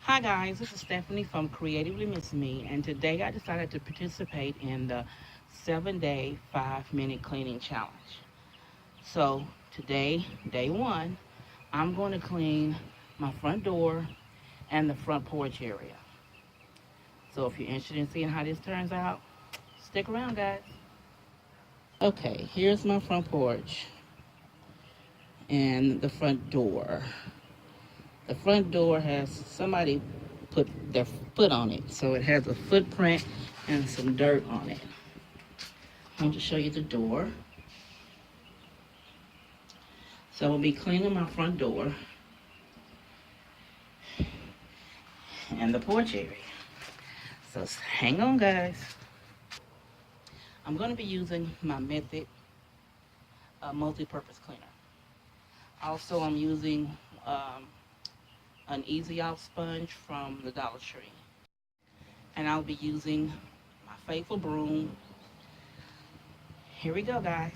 Hi guys, this is Stephanie from Creatively Miss Me, and today I decided to participate in the 7-day 5-minute cleaning challenge. So today, day one, I'm going to clean my front door and the front porch area. So if you're interested in seeing how this turns out, stick around guys. Okay, here's my front porch and the front door. The front door has somebody put their foot on it, so it has a footprint and some dirt on it. I want to show you the door. So we'll be cleaning my front door and the porch area. So hang on guys. I'm going to be using my Method multi-purpose cleaner. Also I'm using an Easy Off sponge from the Dollar Tree. And I'll be using my faithful broom. Here we go guys.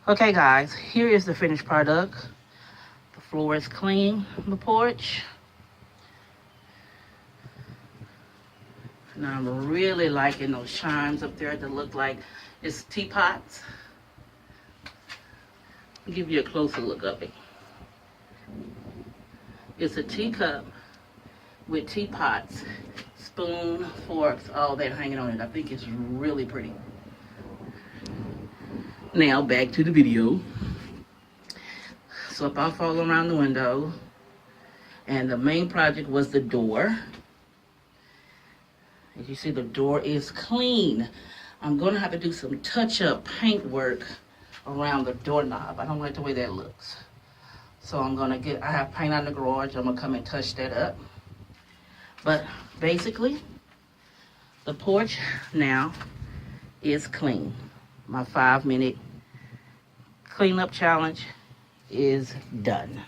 Okay guys, here is the finished product. The floor is clean on the porch. And I'm really liking those chimes up there that look like it's teapots. I'll give you a closer look of it. It's a teacup with teapots, spoon, forks, all that hanging on it. I think it's really pretty. Now back to the video. So I fall around the window, and the main project was the door. As you see, the door is clean. I'm gonna have to do some touch-up paint work around the doorknob. I don't like the way that looks. So I have paint on the garage. I'm gonna come and touch that up. But basically, the porch now is clean. My 5-minute cleanup challenge is done.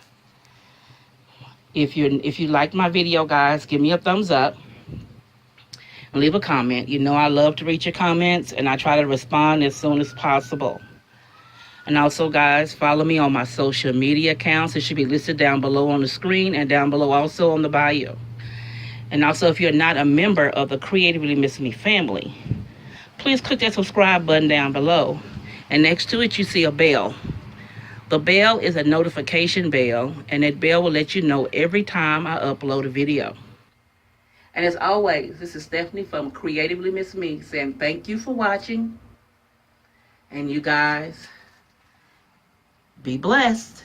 If you like my video, guys, give me a thumbs up and leave a comment. You know I love to read your comments, and I try to respond as soon as possible. And also, guys, follow me on my social media accounts. It should be listed down below on the screen and down below also on the bio. And also, if you're not a member of the Creatively Miss Me family, please click that subscribe button down below. And next to it, you see a bell. The bell is a notification bell, and that bell will let you know every time I upload a video. And as always, this is Stephanie from Creatively Miss Me saying thank you for watching. And you guys, be blessed.